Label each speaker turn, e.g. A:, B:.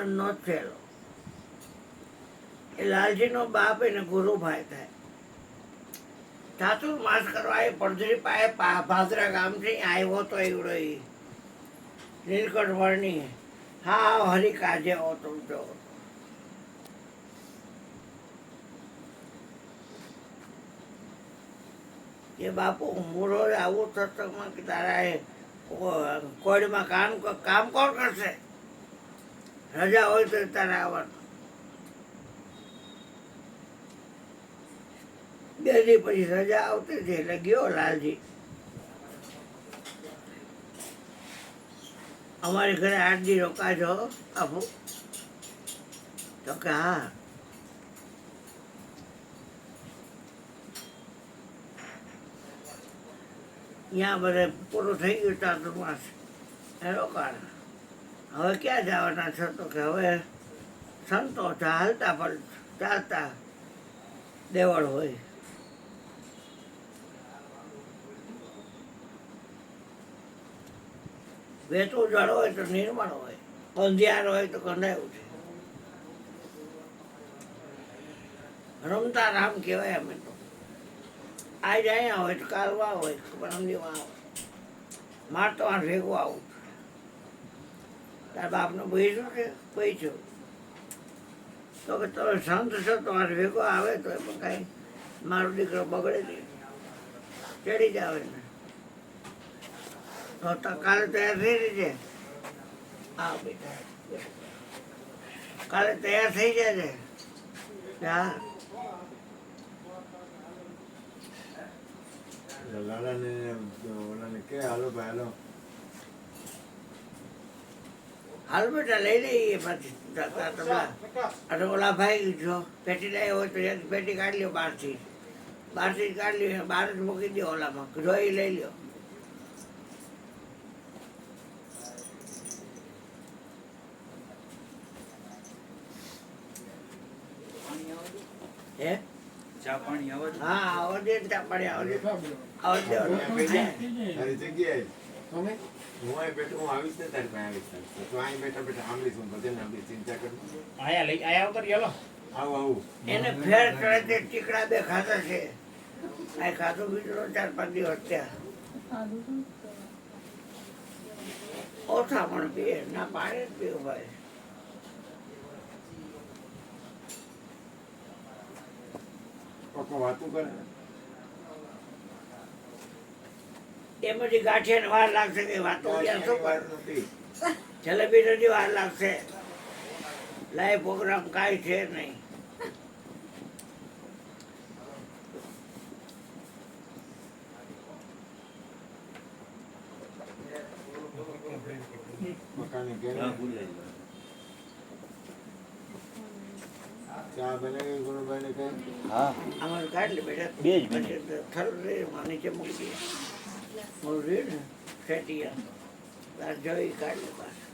A: આનંદનો જ થયેલો. એ લાલજીનો બાપ એને ગુરુભાઈ થાય. ચાતુર્માસ કરવા એ પડધરી પાસે ભાદરા ગામથી આવ્યો તો એવડો એ નીલકંઠ વર્ણી હા હરિકાજે હતો જો. કે બાપુ હું રોજ આવું સત્સંગમાં કે તારા એ કોઈમાં કામ કોણ કરશે? રજા હોય તો તારે આવવાનું. બે દી પછી રજા આવતી હતી એટલે ગયો લાલજી. અમારી ઘરે 8 દી રોકાજો બાપુ. તો કે હા. ત્યાં બધે પૂરું થઈ ગયું ચાતુર્માસ એ રોકાણ. હવે ક્યાં જવાના છો? તો કે હવે સંતો ચાલતા પણ ચાલતા દેવળ હોય. વેતું જળ હોય તો નિર્મળ હોય, અંધિયાર હોય તો કંધાયું છે. રમતા રામ કહેવાય અમે તો. આજ અહીંયા હોય તો કાલ વાવ હોય, પરમદીમાં આવે. માર તો આ ભેગું આવું. તાર બાપને બહીશું છે? બહીશું. તો કે તમે સંત છો તો આ ભેગો આવે તો એમાં કાંઈ મારો દીકરો બગડે નહીં, ચડી જ આવે ને. તો કાલે તૈયાર થઈ રહી છે. હા બેટા કાલે તૈયાર થઈ જાય છે. હા હાલ બેટા લઈ લઈએ પાછી. ઓલા ભાઈ જો પેટી લાવી હોય તો એક પેટી કાઢી લ્યો બહારથી જ કાઢી લ્યો, બહાર જ મૂકી દો ઓલામાં, જોઈ લઈ લ્યો. હે ચા પાણી આવે? હા આવડે ચા પાણી આવડે આવડે.
B: હું અહીં બેઠો, હું આવીશ ને તારી પાસે આવીશ. તો અહીં બેઠા બેઠા સાંભળીશ હું બધે સાંભળીશ, ચિંતા કર.
C: આયા ઉતર ગયો.
B: આવું
A: એને ફેર કરે તે ટીકડા બે ખાતા છે. આ ખાધું બીજો 4-5 દિવસ ત્યાં ઓછા પણ પીએ ના પાણી જ પીવું ભાઈ.
B: પપ્પા વાતું કરે
A: એમ જ ગાંઠિયાને વાર લાગશે કે વાતો જલેબી નથી વાર લાગશે. લાઈવ પ્રોગ્રામ કાંઈ છે નહીં.
B: મકાને ચા બનાવી ગુરુભાઈ ને કઈ?
C: હા
A: અમારે કાઢી બેઠા
C: બે જ
A: થર નીચે મૂકી દઈએ. મોડું ને ફેટી તાર જોઈ કાઢી પાછું.